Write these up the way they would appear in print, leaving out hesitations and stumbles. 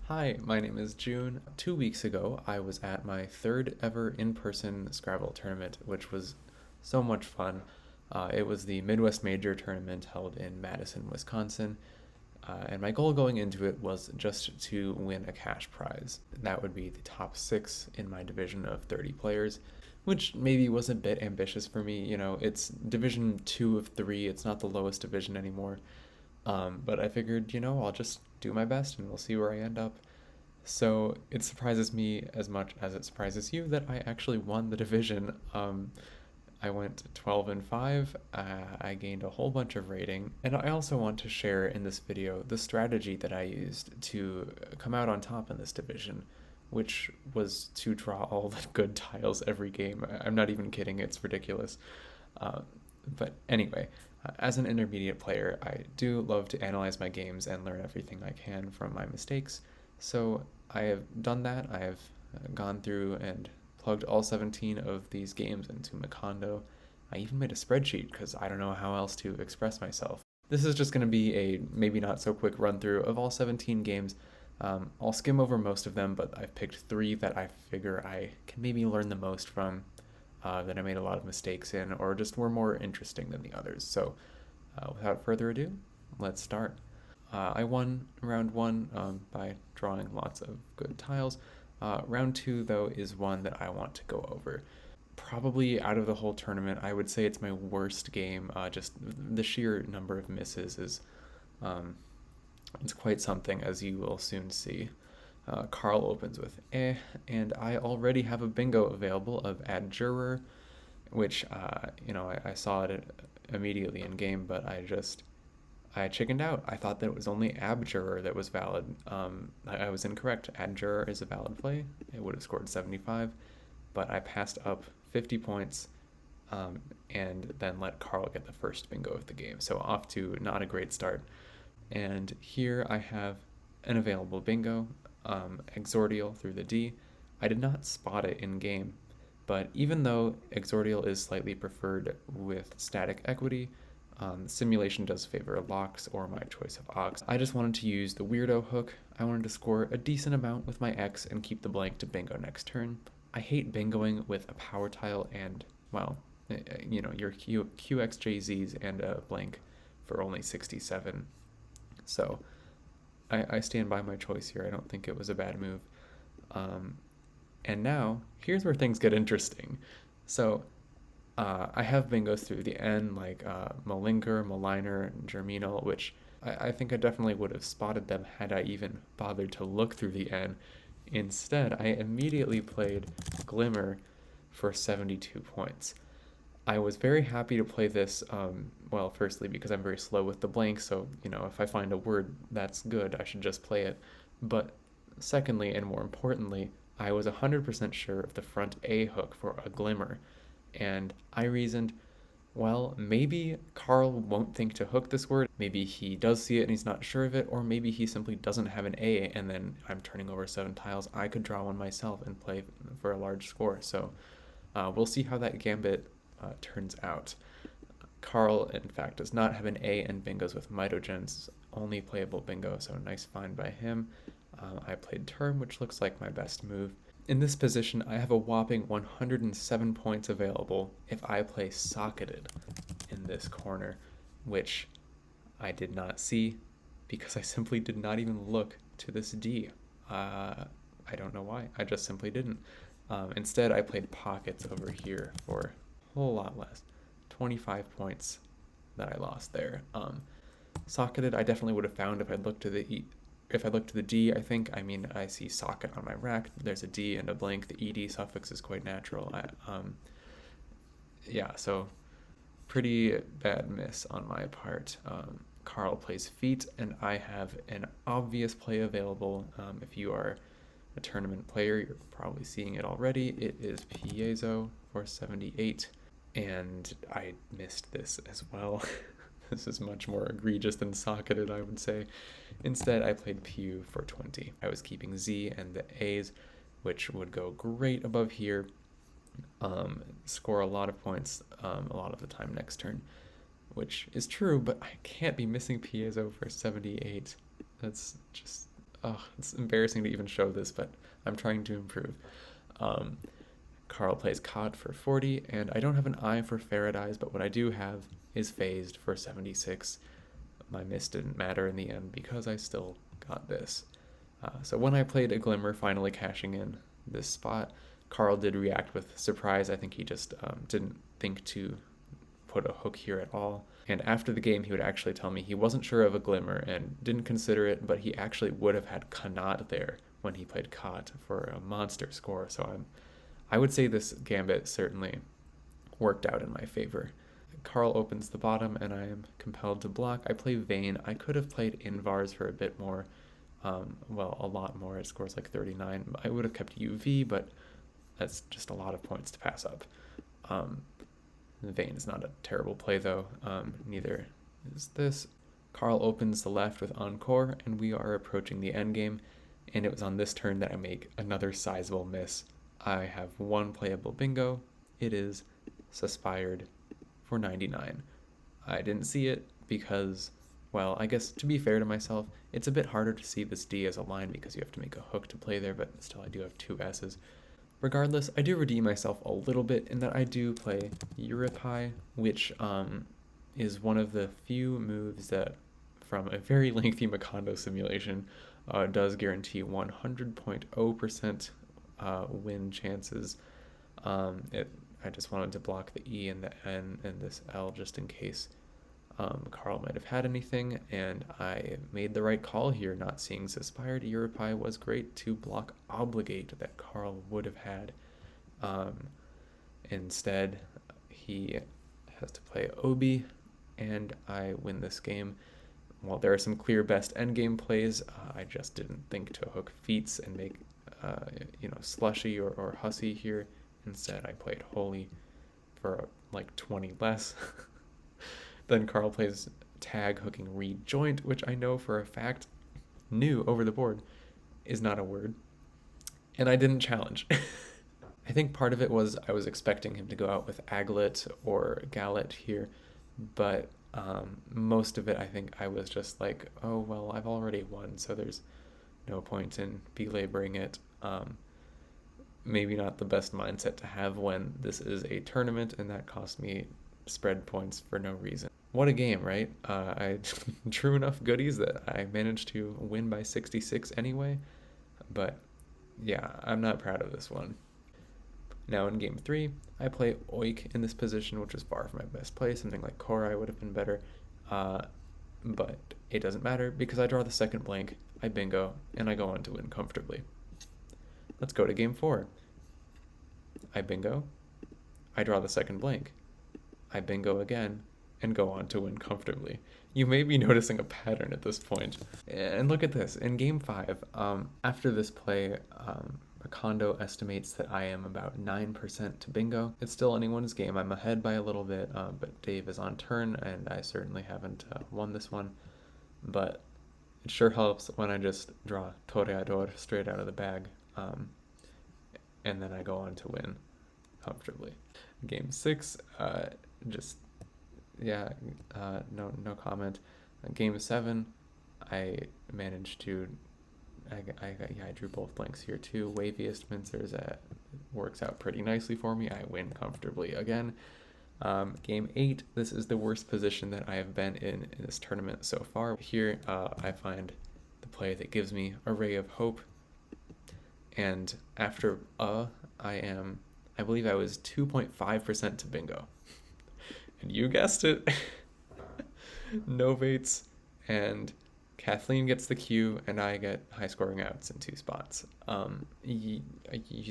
Hi, my name is June. 2 weeks ago, I was at my third ever in person Scrabble tournament, which was so much fun. It was the Midwest Major tournament held in Madison, Wisconsin, and my goal going into it was just to win a cash prize. That would be the top six in my division of 30 players, which maybe was a bit ambitious for me. It's Division 2 of 3, it's not the lowest division anymore. But I figured, I'll just do my best and we'll see where I end up. So it surprises me as much as it surprises you that I actually won the division. I went 12 and 5. I gained a whole bunch of rating, and I also want to share in this video the strategy that I used to come out on top in this division, which was to draw all the good tiles every game. I'm not even kidding, it's ridiculous. Uh, but anyway, as an intermediate player, I do love to analyze my games and learn everything I can from my mistakes. So I have done that. I have gone through and plugged all 17 of these games into Macondo. I even made a spreadsheet because I don't know how else to express myself. This is just going to be a maybe not so quick run through of all 17 games. I'll skim over most of them, but I've picked three that I figure I can maybe learn the most from, that I made a lot of mistakes in, or just were more interesting than the others. So without further ado, let's start. I won round one by drawing lots of good tiles. Round two, though, is one that I want to go over. Probably out of the whole tournament, I would say it's my worst game. Just the sheer number of misses is it's quite something, as you will soon see. Carl opens with and I already have a bingo available of add juror, which I saw it immediately in game, but I chickened out. I thought that it was only abjuror that was valid. I was incorrect. Abjuror is a valid play. It would have scored 75, but I passed up 50 points, and then let Carl get the first bingo of the game. So off to not a great start. And here I have an available bingo, exordial through the D. I did not spot it in game, but even though exordial is slightly preferred with static equity, simulation does favor locks or my choice of ox. I just wanted to use the weirdo hook. I wanted to score a decent amount with my X and keep the blank to bingo next turn. I hate bingoing with a power tile and, well, your QXJZs and a blank for only 67. So I stand by my choice here. I don't think it was a bad move. And now, here's where things get interesting. So I have bingos through the N, like Malinker, Maliner, Germinal, which I think I definitely would have spotted them had I even bothered to look through the N. Instead, I immediately played Glimmer for 72 points. I was very happy to play this, well, firstly, because I'm very slow with the blank, so, if I find a word that's good, I should just play it. But secondly, and more importantly, I was 100% sure of the front A hook for a Glimmer. And I reasoned, well, maybe Carl won't think to hook this word. Maybe he does see it and he's not sure of it, or maybe he simply doesn't have an A, and then I'm turning over 7 tiles. I could draw one myself and play for a large score. So we'll see how that gambit turns out. Carl, in fact, does not have an A and bingos with Mitogen's only playable bingo, so nice find by him. I played Term, which looks like my best move. In this position, I have a whopping 107 points available if I play Socketed in this corner, which I did not see because I simply did not even look to this D. I don't know why. I just simply didn't. Instead, I played Pockets over here for a whole lot less. 25 points that I lost there. Socketed, I definitely would have found if I looked to the if I look to the D, I see socket on my rack. There's a D and a blank. The ED suffix is quite natural. Yeah, so pretty bad miss on my part. Carl plays feet, and I have an obvious play available. If you are a tournament player, you're probably seeing it already. It is Piezo for 78, and I missed this as well. This is much more egregious than Socketed, I would say. Instead, I played Pew for 20. I was keeping Z and the A's, which would go great above here, score a lot of points a lot of the time next turn, which is true, but I can't be missing Piezo for 78. That's just Oh, it's embarrassing to even show this, but I'm trying to improve. Um, Carl plays Cod for 40, and I don't have an eye for Faradize, but what I do have is Phased for 76. My miss didn't matter in the end because I still got this. So when I played a Glimmer, finally cashing in this spot, Carl did react with surprise. I think he just didn't think to put a hook here at all. And after the game, he would actually tell me he wasn't sure of a Glimmer and didn't consider it, but he actually would have had Kanat there when he played Kot for a monster score. So I would say this gambit certainly worked out in my favor. Carl opens the bottom, and I am compelled to block. I play Vayne. I could have played Invars for a bit more. Well, a lot more. It scores like 39. I would have kept UV, but that's just a lot of points to pass up. Vayne is not a terrible play, though. Neither is this. Carl opens the left with Encore, and we are approaching the endgame. And it was on this turn that I make another sizable miss. I have one playable bingo. It is Suspired for 99. I didn't see it because, well, I guess to be fair to myself, it's a bit harder to see this D as a line because you have to make a hook to play there, but still I do have two S's. Regardless, I do redeem myself a little bit in that I do play Europai, which is one of the few moves that, from a very lengthy Macondo simulation, does guarantee 100.0% win chances. I just wanted to block the E and the N and this L just in case Carl might have had anything, and I made the right call here, not seeing Suspired. Europai was great to block Obligate that Carl would have had. Instead, he has to play Obi, and I win this game. While there are some clear best endgame plays, I just didn't think to hook Feats and make Slushy or Hussy here. Instead, I played Holy for like 20 less. Then Carl plays Tag, hooking Rejoint, which I know for a fact, knew over the board, is not a word. And I didn't challenge. I think part of it was I was expecting him to go out with Aglet or Gallet here, but most of it, I think I was just like, oh, well, I've already won, so there's no point in belaboring it. Maybe not the best mindset to have when this is a tournament, and that cost me spread points for no reason. What a game, right? I drew enough goodies that I managed to win by 66 anyway, but yeah, I'm not proud of this one. Now in game 3, I play Oik in this position, which is far from my best play. Something like Korai would have been better, but it doesn't matter because I draw the second blank, I bingo, and I go on to win comfortably. Let's go to game 4. I bingo, I draw the second blank, I bingo again, and go on to win comfortably. You may be noticing a pattern at this point. And look at this. In game 5, after this play, Macondo estimates that I am about 9% to bingo. It's still anyone's game. I'm ahead by a little bit, but Dave is on turn, and I certainly haven't won this one. But it sure helps when I just draw Toreador straight out of the bag, and then I go on to win comfortably. Game 6, no comment. Game 7, I managed to, I drew both blanks here too. Waviest Mincers works out pretty nicely for me. I win comfortably again. Game 8, this is the worst position that I have been in this tournament so far. Here, I find the play that gives me a ray of hope. And after I believe I was 2.5% to bingo. And you guessed it. Novates, and Kathleen gets the Q, and I get high scoring outs in 2 spots. You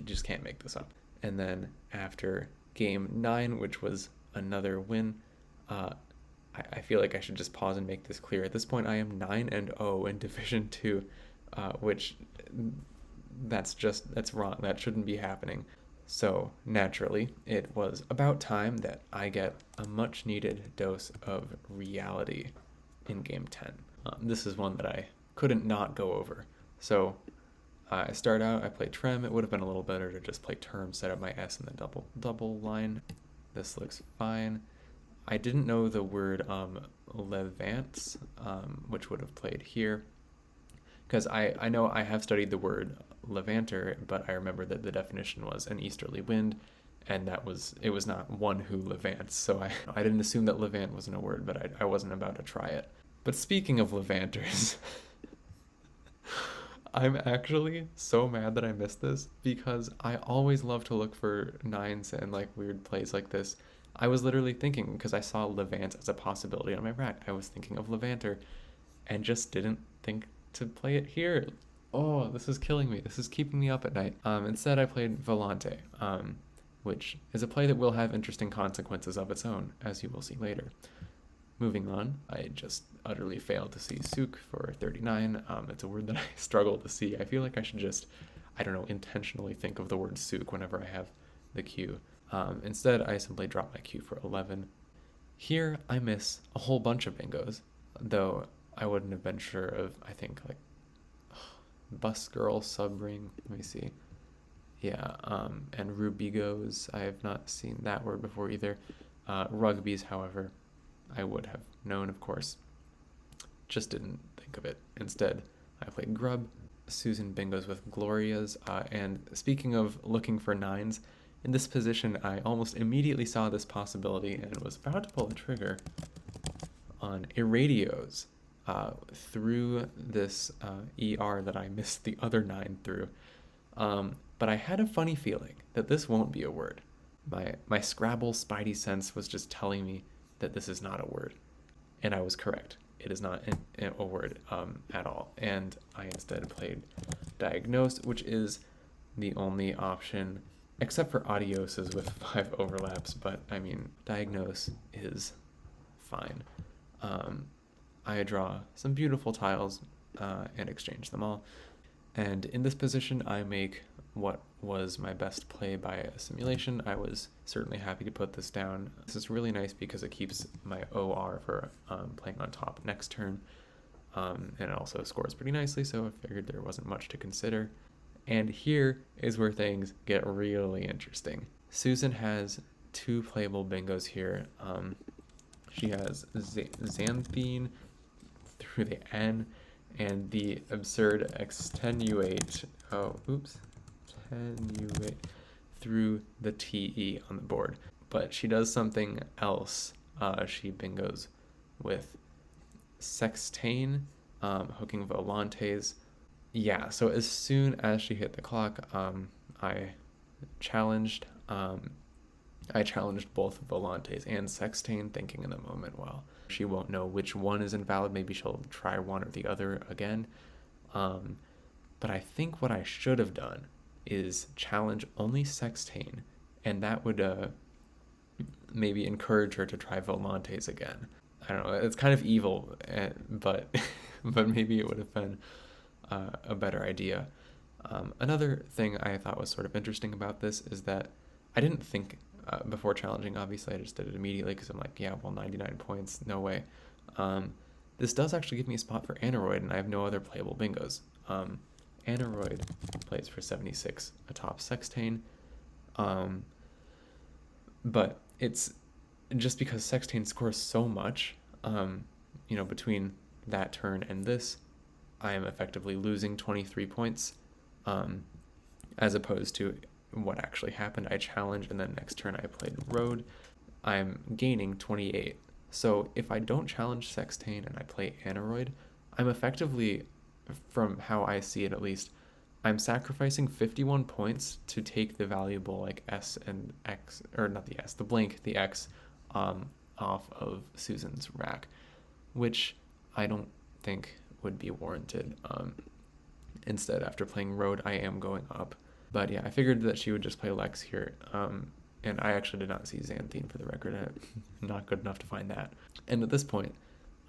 just can't make this up. And then after game 9, which was another win, I feel like I should just pause and make this clear. At this point, I am 9-0 in Division 2, which that's wrong. That shouldn't be happening. So, naturally, it was about time that I get a much-needed dose of reality in Game 10. This is one that I couldn't not go over. So, I start out, I play Trem. It would have been a little better to just play Term, set up my S in the double line. This looks fine. I didn't know the word Levance, which would have played here. Because I know I have studied the word levanter, but I remember that the definition was an easterly wind, and it was not one who levants. So I didn't assume that levant wasn't a word, but I wasn't about to try it. But speaking of levanters, I'm actually so mad that I missed this because I always love to look for nines and like weird plays like this. I was literally thinking because I saw Levant as a possibility on my rack. I was thinking of Levanter and just didn't think to play it here. Oh, this is killing me. This is keeping me up at night. Instead, I played Volante, which is a play that will have interesting consequences of its own, as you will see later. Moving on, I just utterly failed to see souk for 39. It's a word that I struggle to see. I feel like I should just, I don't know, intentionally think of the word souk whenever I have the cue. Instead, I simply drop my cue for 11. Here, I miss a whole bunch of bingos, though I wouldn't have been sure of, I think, like, bus girl, sub ring, let me see. Yeah, and rubigos, I have not seen that word before either. Rugbies, however, I would have known, of course. Just didn't think of it. Instead, I played grub. Susan bingos with Glorias. And speaking of looking for nines, in this position, I almost immediately saw this possibility and was about to pull the trigger on Irradios through this ER that I missed the other 9 through. But I had a funny feeling that this won't be a word. My Scrabble spidey sense was just telling me that this is not a word. And I was correct. It is not a word at all. And I instead played diagnose, which is the only option, except for adioses with 5 overlaps. But I mean, diagnose is fine. I draw some beautiful tiles and exchange them all. And in this position, I make what was my best play by a simulation. I was certainly happy to put this down. This is really nice because it keeps my OR for playing on top next turn. And it also scores pretty nicely, so I figured there wasn't much to consider. And here is where things get really interesting. Susan has 2 playable bingos here. She has xanthine through the N and the absurd extenuate through the TE on the board. But she does something else. She bingos with sextain, hooking volantes. Yeah, so as soon as she hit the clock, I challenged both volantes and sextain, thinking in the moment, well, she won't know which one is invalid. Maybe she'll try one or the other again. But I think what I should have done is challenge only sextain, and that would maybe encourage her to try volantes again. I don't know. It's kind of evil, but but maybe it would have been a better idea. Another thing I thought was sort of interesting about this is that I didn't think before challenging. Obviously, I just did it immediately because I'm like, yeah, well, 99 points, no way. This does actually give me a spot for Aneroid, and I have no other playable bingos. Aneroid plays for 76 atop Sextain. But it's just because Sextain scores so much, between that turn and this, I am effectively losing 23 points, as opposed to what actually happened. I challenged, and then next turn I played Road. I'm gaining 28. So if I don't challenge Sextain and I play Aneroid, I'm effectively, from how I see it at least, I'm sacrificing 51 points to take the valuable like S and X, or not the S, the blank, the X, off of Susan's rack, which I don't think would be warranted. Instead, after playing Road, I am going up. But yeah, I figured that she would just play Lex here. And I actually did not see Xanthine, for the record. I'm not good enough to find that. And at this point,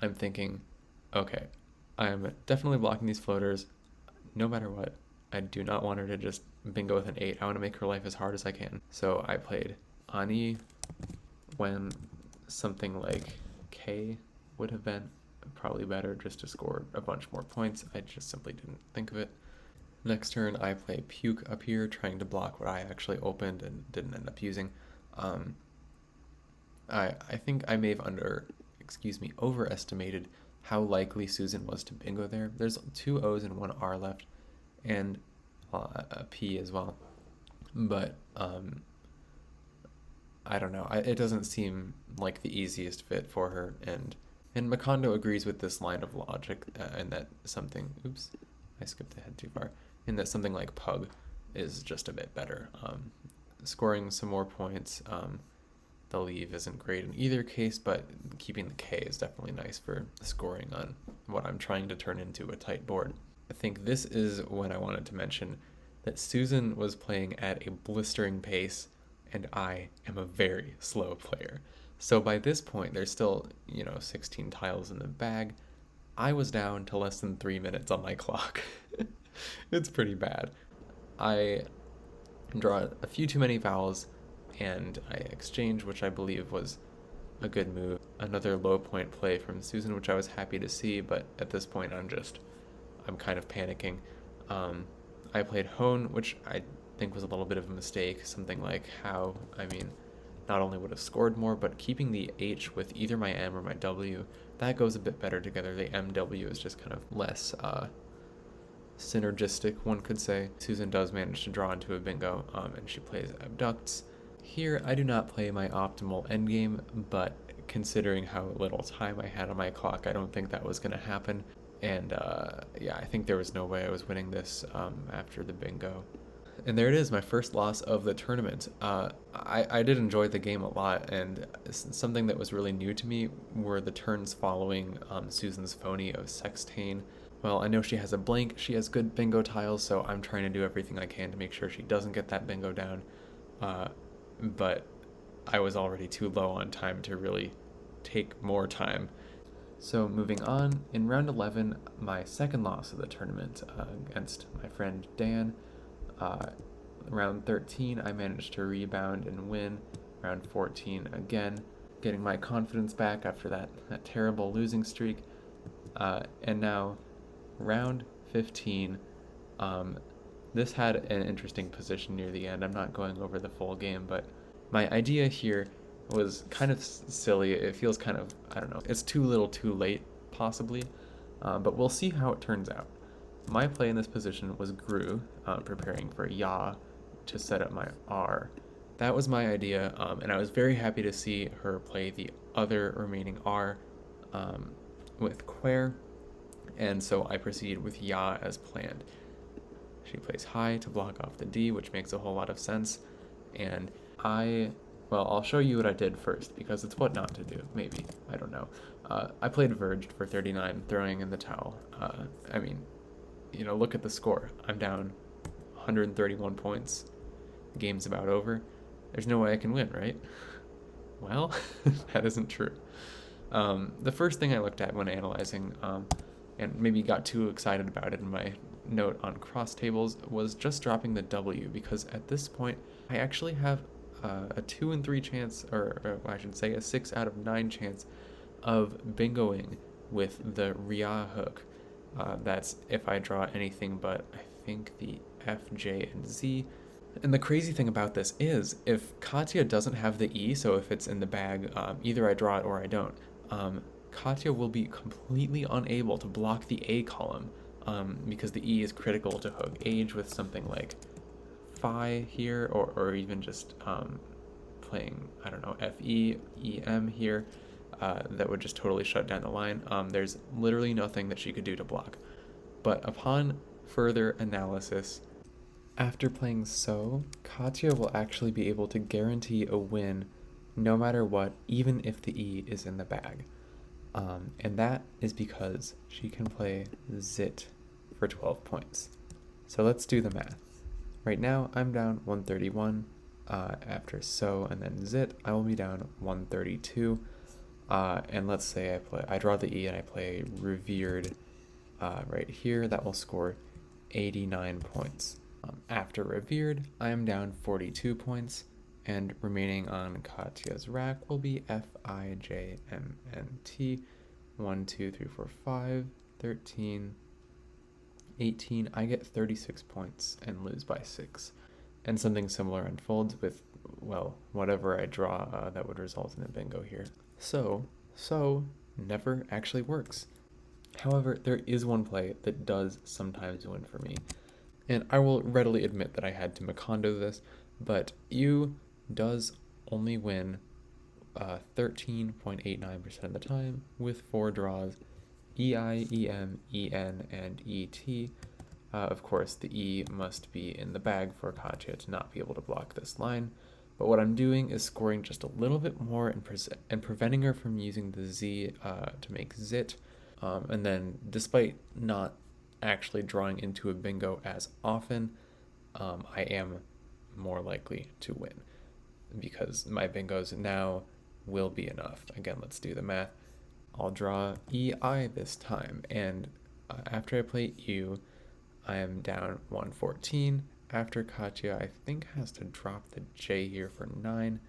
I'm thinking, okay, I'm definitely blocking these floaters no matter what. I do not want her to just bingo with an 8. I want to make her life as hard as I can. So I played Ani when something like K would have been probably better, just to score a bunch more points. I just simply didn't think of it. Next turn, I play Puke up here, trying to block what I actually opened and didn't end up using. I think I may have overestimated how likely Susan was to bingo there. There's two O's and one R left, and a P as well. But I don't know. It doesn't seem like the easiest fit for her, and Macondo agrees with this line of logic, and that something. Oops, I skipped ahead too far. In that something like Pug is just a bit better. Scoring some more points. The leave isn't great in either case, but keeping the K is definitely nice for scoring on what I'm trying to turn into a tight board. I think this is when I wanted to mention that Susan was playing at a blistering pace, and I am a very slow player. So by this point, there's still, 16 tiles in the bag. I was down to less than 3 minutes on my clock. It's pretty bad. I draw a few too many vowels, and I exchange, which I believe was a good move. Another low point play from Susan, which I was happy to see, but at this point I'm kind of panicking. I played Hone, which I think was a little bit of a mistake. Something like how, not only would have scored more, but keeping the H with either my M or my W, that goes a bit better together. The MW is just kind of less synergistic, one could say. Susan does manage to draw into a bingo, and she plays Abducts. Here, I do not play my optimal endgame, but considering how little time I had on my clock, I don't think that was going to happen. And I think there was no way I was winning this after the bingo. And there it is, my first loss of the tournament. I did enjoy the game a lot, and something that was really new to me were the turns following Susan's phony of Sextane. Well, I know she has a blank, she has good bingo tiles, so I'm trying to do everything I can to make sure she doesn't get that bingo down. But I was already too low on time to really take more time. So moving on, in round 11, my second loss of the tournament against my friend Dan. Round 13, I managed to rebound and win. Round 14, again, getting my confidence back after that terrible losing streak. And now, round 15, this had an interesting position near the end. I'm not going over the full game, but my idea here was kind of silly. It feels kind of, I don't know, it's too little too late, possibly, but we'll see how it turns out. My play in this position was Gru, preparing for Ya to set up my R. That was my idea, and I was very happy to see her play the other remaining R with Quare, and so I proceed with Ya as planned. She plays high to block off the D, which makes a whole lot of sense, and I'll show you what I did first, because it's what not to do, maybe, I don't know. I played Verged for 39, throwing in the towel. Look at the score. I'm down 131 points. The game's about over. There's no way I can win, right? Well, that isn't true. The first thing I looked at when analyzing, and maybe got too excited about it in my note on cross tables, was just dropping the W, because at this point, I actually have a 2 in 3 chance, or I should say a 6 out of 9 chance of bingoing with the Ria hook. That's if I draw anything but, I think, the F, J, and Z. And the crazy thing about this is, if Katya doesn't have the E, so if it's in the bag, either I draw it or I don't, Katya will be completely unable to block the A column, because the E is critical to hook Age with something like Phi here, or even just playing, I don't know, FE, EM here. That would just totally shut down the line. There's literally nothing that she could do to block. But upon further analysis, after playing So, Katya will actually be able to guarantee a win no matter what, even if the E is in the bag. And that is because she can play Zit for 12 points. So let's do the math. Right now, I'm down 131. After So and then Zit, I will be down 132. And let's say I draw the E and I play Revered right here. That will score 89 points. After Revered, I am down 42 points, and remaining on Katya's rack will be F, I, J, M, N, T. 1, 2, 3, 4, 5, 13, 18. I get 36 points and lose by 6. And something similar unfolds with, whatever I draw that would result in a bingo here. So never actually works. However, there is one play that does sometimes win for me, and I will readily admit that I had to Macondo this, but EU does only win 13.89% of the time with four draws: EI, EM, EN, and ET. Of course, the E must be in the bag for Katya to not be able to block this line. But what I'm doing is scoring just a little bit more and preventing her from using the Z to make Zit. And then, despite not actually drawing into a bingo as often, I am more likely to win because my bingos now will be enough. Again, let's do the math. I'll draw EI this time, and after I play U, I am down 114. After Katya, I think, has to drop the J here for 9.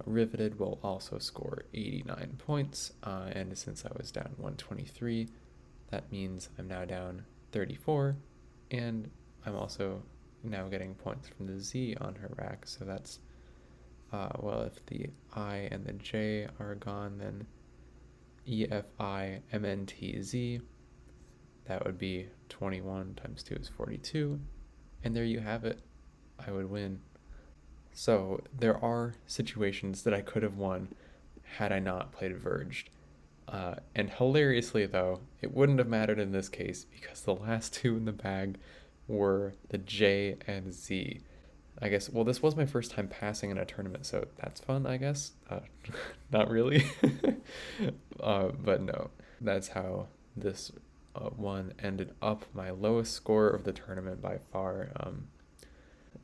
Riveted will also score 89 points, and since I was down 123, that means I'm now down 34, and I'm also now getting points from the Z on her rack, so that's, well, if the I and the J are gone, then EFIMNTZ, that would be 21 times 2 is 42, and there you have it. I would win. So there are situations that I could have won had I not played Verged. And hilariously, though, it wouldn't have mattered in this case because the last two in the bag were the J and Z. I guess, well, this was my first time passing in a tournament, so that's fun, I guess. Not really. But no, that's how this one ended up. My lowest score of the tournament by far.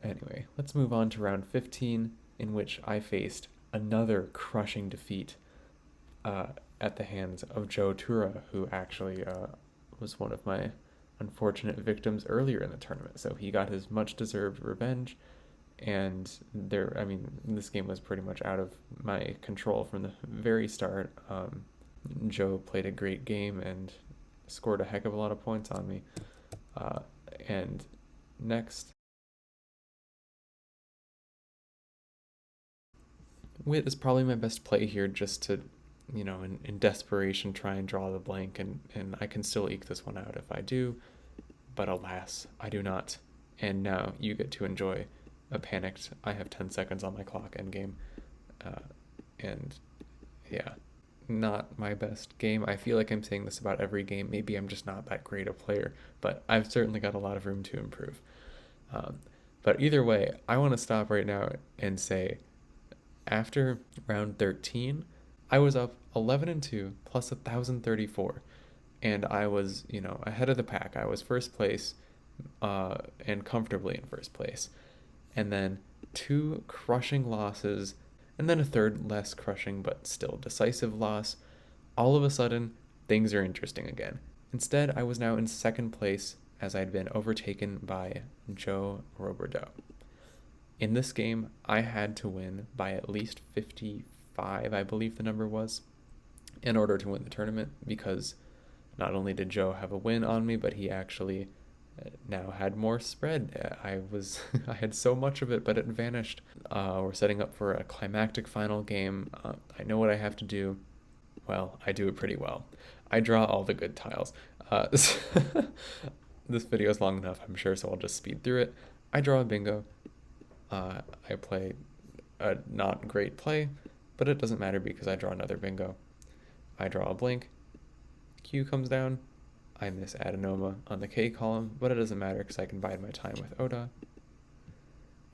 Anyway, let's move on to round 15, in which I faced another crushing defeat at the hands of Joe Tura, who actually was one of my unfortunate victims earlier in the tournament. So he got his much-deserved revenge, and I mean, this game was pretty much out of my control from the very start. Joe played a great game and scored a heck of a lot of points on me. And next, Wit is probably my best play here, just to, in desperation, try and draw the blank, and I can still eke this one out if I do, but alas, I do not. And now you get to enjoy a panicked, I have 10 seconds on my clock endgame. And yeah, not my best game. I feel like I'm saying this about every game. Maybe I'm just not that great a player, but I've certainly got a lot of room to improve. But either way, I want to stop right now and say, after round 13, I was up 11-2 plus 1,034, and I was, ahead of the pack. I was first place, and comfortably in first place. And then two crushing losses, and then a third less crushing but still decisive loss. All of a sudden, things are interesting again. Instead, I was now in second place as I'd been overtaken by Joe Roberdeau. In this game, I had to win by at least 55, I believe the number was, in order to win the tournament, because not only did Joe have a win on me, but he actually now had more spread. I had so much of it, but it vanished. We're setting up for a climactic final game. I know what I have to do. Well, I do it pretty well. I draw all the good tiles. This video is long enough, I'm sure, so I'll just speed through it. I draw a bingo. I play a not great play, but it doesn't matter because I draw another bingo. I draw a blank. Q comes down. I miss Adenoma on the K column, but it doesn't matter because I can bide my time with Oda.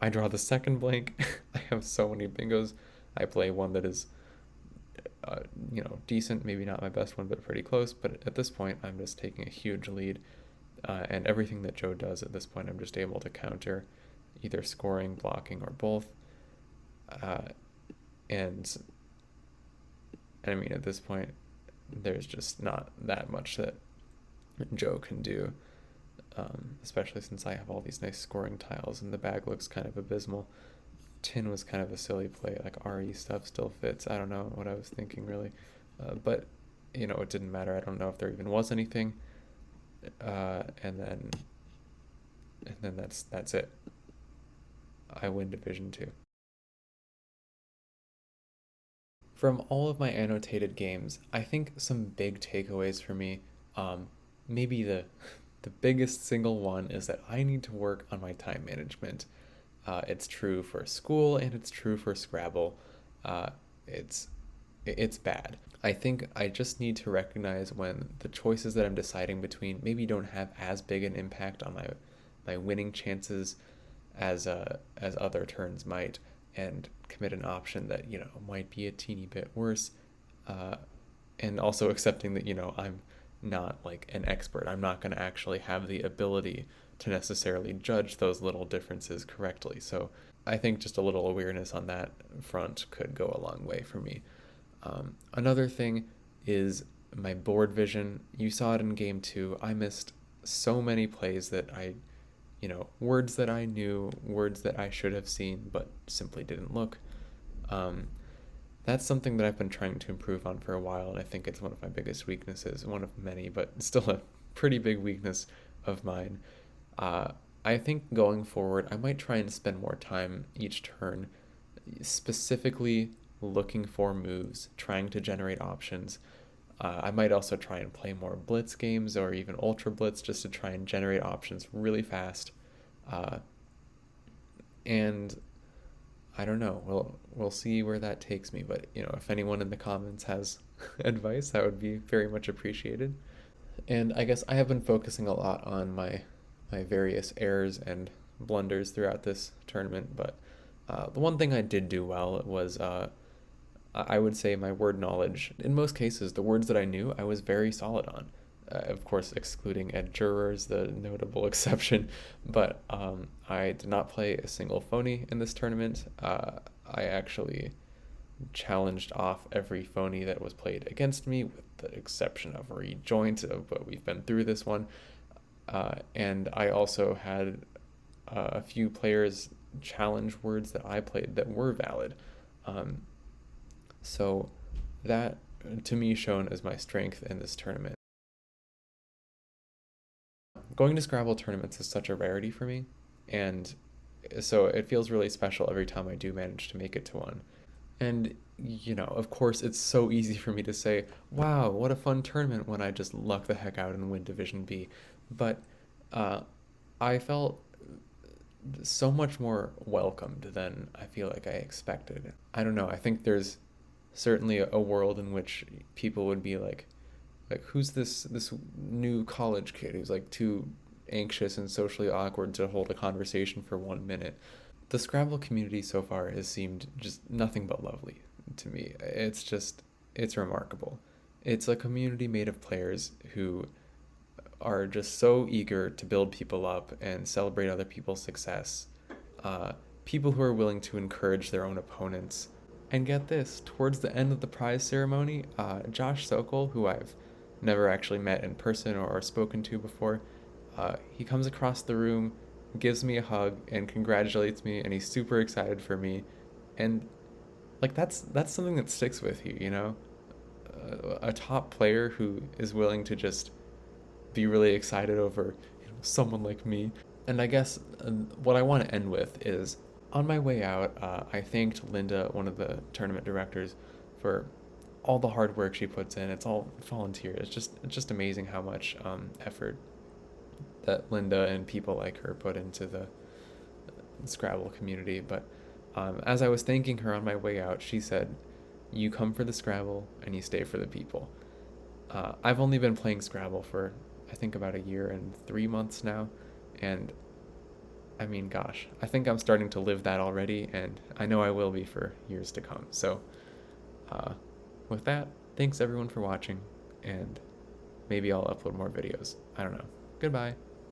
I draw the second blank. I have so many bingos. I play one that is, decent, maybe not my best one, but pretty close. But at this point, I'm just taking a huge lead. And everything that Joe does at this point, I'm just able to counter, either scoring, blocking, or both. And I mean, at this point, there's just not that much that Joe can do, especially since I have all these nice scoring tiles and the bag looks kind of abysmal. Tin was kind of a silly play, like RE stuff still fits. I don't know what I was thinking really, but it didn't matter. I don't know if there even was anything, and then that's it. I win Division 2. From all of my annotated games, I think some big takeaways for me Um, Maybe the biggest single one is that I need to work on my time management. It's true for school and it's true for Scrabble. Uh, it's it's bad. I think I just need to recognize when the choices that I'm deciding between maybe don't have as big an impact on my winning chances as other turns might, and commit an option that might be a teeny bit worse, uh, and also accepting that I'm not like an expert. I'm not going to actually have the ability to necessarily judge those little differences correctly. So I think just a little awareness on that front could go a long way for me. Another thing is my board vision. You saw it in game two. I missed so many plays that words that I knew, words that I should have seen, but simply didn't look. Um, that's something that I've been trying to improve on for a while, and I think it's one of my biggest weaknesses, one of many, but still a pretty big weakness of mine. Uh, I think going forward, I might try and spend more time each turn specifically looking for moves, trying to generate options. I might also try and play more blitz games or even ultra blitz just to try and generate options really fast. Uh, and I don't know. We'll see where that takes me. But if anyone in the comments has advice, that would be very much appreciated. And I guess I have been focusing a lot on my various errors and blunders throughout this tournament. But the one thing I did do well was I would say my word knowledge. In most cases, the words that I knew, I was very solid on. Of course, excluding Ed Jurors, the notable exception. But I did not play a single phony in this tournament. I actually challenged off every phony that was played against me, with the exception of Rejoint, but we've been through this one. And I also had a few players challenge words that I played that were valid. So that, to me, shown as my strength in this tournament. Going to Scrabble tournaments is such a rarity for me, and so it feels really special every time I do manage to make it to one. And, of course, it's so easy for me to say, wow, what a fun tournament, when I just luck the heck out and win Division B. But uh, I felt so much more welcomed than I feel like I expected. I don't know. I think there's certainly a world in which people would be like who's this new college kid who's like too anxious and socially awkward to hold a conversation for 1 minute. The Scrabble community so far has seemed just nothing but lovely to me. It's remarkable. It's a community made of players who are just so eager to build people up and celebrate other people's success. People who are willing to encourage their own opponents. And get this, towards the end of the prize ceremony, Josh Sokol, who I've never actually met in person or spoken to before, he comes across the room, gives me a hug, and congratulates me, and he's super excited for me. And like that's something that sticks with you. A top player who is willing to just be really excited over someone like me. And I guess what I want to end with is, on my way out, I thanked Linda, one of the tournament directors, for all the hard work she puts in. It's all volunteer. It's just amazing how much effort that Linda and people like her put into the Scrabble community. But as I was thanking her on my way out, she said, "You come for the Scrabble and you stay for the people." I've only been playing Scrabble for, I think, about a year and 3 months now, and I mean, gosh, I think I'm starting to live that already, and I know I will be for years to come. So, with that, thanks everyone for watching, and maybe I'll upload more videos. I don't know. Goodbye.